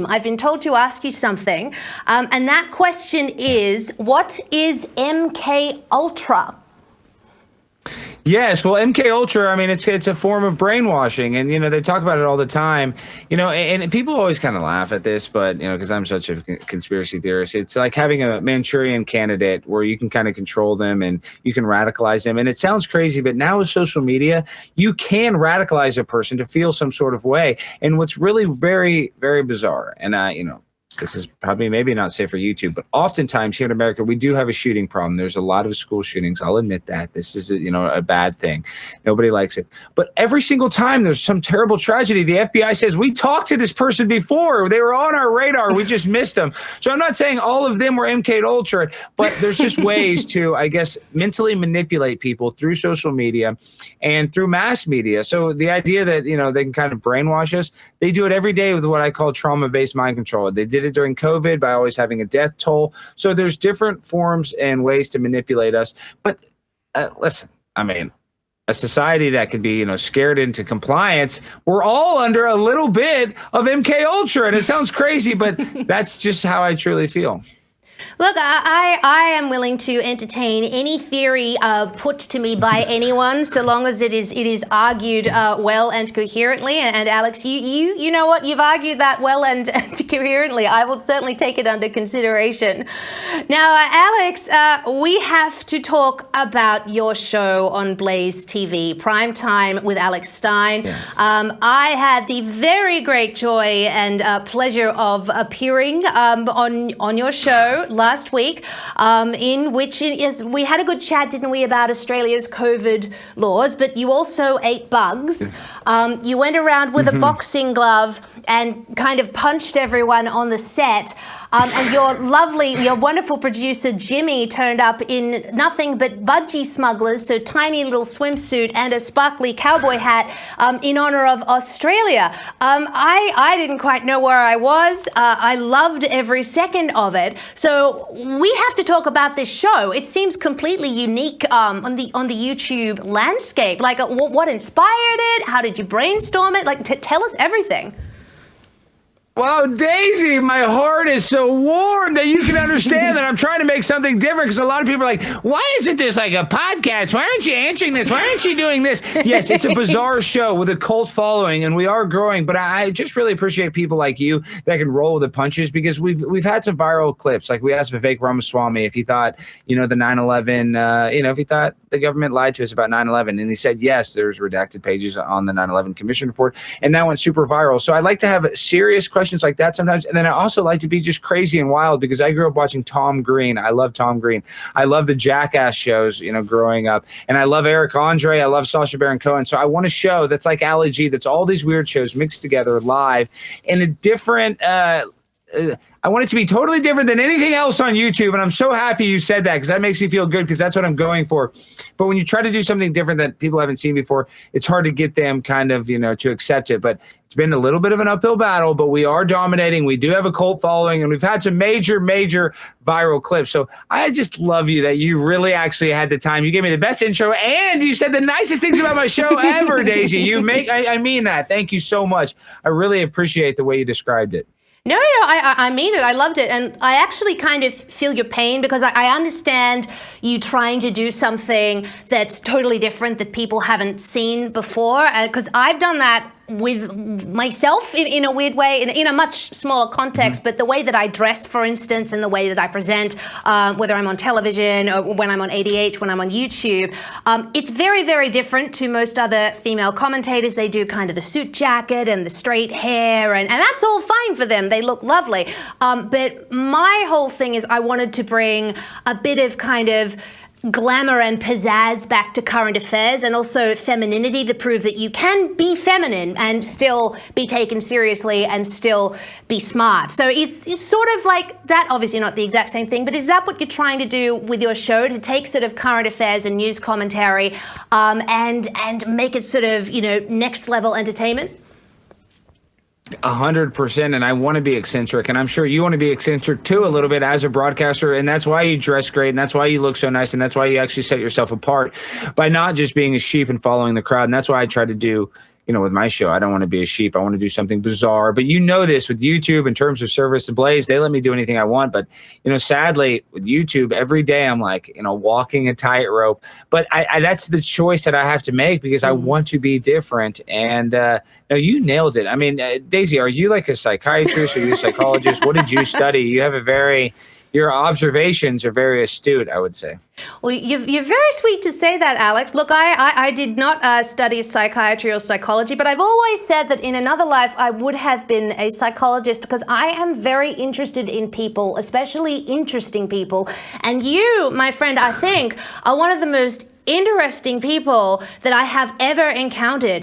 I've been told to ask you something, and that question is, what is MK Ultra? Yes, well, MK Ultra, I mean, it's a form of brainwashing, and they talk about it all the time. And people always kind of laugh at this, but because I'm such a conspiracy theorist, it's like having a Manchurian candidate where you can kind of control them and you can radicalize them. And it sounds crazy, but now with social media, you can radicalize a person to feel some sort of way. And what's really very, very bizarre, and this is probably maybe not safe for YouTube, but oftentimes here in America, we do have a shooting problem. There's a lot of school shootings. I'll admit that. This is a bad thing. Nobody likes it. But every single time there's some terrible tragedy, the FBI says, we talked to this person before. They were on our radar. We just missed them. So I'm not saying all of them were MK Ultra, but there's just ways to, I guess, mentally manipulate people through social media and through mass media. So the idea that, they can kind of brainwash us, they do it every day with what I call trauma-based mind control. They did it during COVID by always having a death toll. So there's different forms and ways to manipulate us. But listen, I mean, a society that could be, scared into compliance, we're all under a little bit of MK Ultra. And it sounds crazy, but that's just how I truly feel. Look, I am willing to entertain any theory put to me by anyone, so long as it is argued well and coherently. And Alex, you know what? You've argued that well and coherently. I will certainly take it under consideration. Now, Alex, we have to talk about your show on Blaze TV, Prime Time with Alex Stein. Yes. I had the very great joy and pleasure of appearing on your show last week, in which we had a good chat, didn't we, about Australia's COVID laws, but you also ate bugs. You went around with a boxing glove and kind of punched everyone on the set. And your wonderful producer, Jimmy, turned up in nothing but budgie smugglers, so tiny little swimsuit and a sparkly cowboy hat in honor of Australia. I didn't quite know where I was. I loved every second of it. So we have to talk about this show. It seems completely unique on the YouTube landscape. Like, what inspired it? How did you brainstorm it? Like, tell us everything. Wow, Daisy, my heart is so warm that you can understand that I'm trying to make something different, because a lot of people are like, why isn't this like a podcast? Why aren't you answering this? Why aren't you doing this? Yes, it's a bizarre show with a cult following, and we are growing, but I just really appreciate people like you that can roll with the punches, because we've had some viral clips. Like, we asked Vivek Ramaswamy if he thought, the 9/11, if he thought the government lied to us about 9/11, and he said, yes, there's redacted pages on the 9/11 Commission report, and that went super viral. So I like to have serious questions like that sometimes, and then I also like to be just crazy and wild, because I grew up watching Tom Green. I love Tom Green. I love the Jackass shows, growing up, and I love Eric Andre. I love Sacha Baron Cohen. So I want a show that's like Ali G, that's all these weird shows mixed together live in a different I want it to be totally different than anything else on YouTube. And I'm so happy you said that, because that makes me feel good, because that's what I'm going for. But when you try to do something different that people haven't seen before, it's hard to get them kind of, to accept it. But it's been a little bit of an uphill battle, but we are dominating. We do have a cult following, and we've had some major, major viral clips. So I just love you that you really actually had the time. You gave me the best intro, and you said the nicest things about my show ever, Daisy. I mean that. Thank you so much. I really appreciate the way you described it. No, I mean it. I loved it. And I actually kind of feel your pain, because I understand you trying to do something that's totally different that people haven't seen before. Because I've done that with myself in a weird way, in a much smaller context, but the way that I dress, for instance, and the way that I present, whether I'm on television or when I'm on ADH, when I'm on YouTube, it's very, very different to most other female commentators. They do kind of the suit jacket and the straight hair, and that's all fine for them. They look lovely. But my whole thing is I wanted to bring a bit of kind of glamour and pizzazz back to current affairs, and also femininity, to prove that you can be feminine and still be taken seriously and still be smart. So it's sort of like that, obviously not the exact same thing, but is that what you're trying to do with your show, to take sort of current affairs and news commentary and make it sort of, next level entertainment? 100%, and I want to be eccentric, and I'm sure you want to be eccentric too a little bit as a broadcaster, and that's why you dress great, and that's why you look so nice, and that's why you actually set yourself apart by not just being a sheep and following the crowd. And that's why I try to do with my show. I don't want to be a sheep. I want to do something bizarre. But this with YouTube in terms of service to Blaze, they let me do anything I want. But, sadly with YouTube, every day I'm like, walking a tightrope. But I that's the choice that I have to make because I want to be different. And no, you nailed it. I mean, Daisy, are you like a psychiatrist? Are you a psychologist? What did you study? You have your observations are very astute, I would say. Well, you're very sweet to say that, Alex. Look, I did not study psychiatry or psychology, but I've always said that in another life I would have been a psychologist because I am very interested in people, especially interesting people. And you, my friend, I think, are one of the most interesting people that I have ever encountered.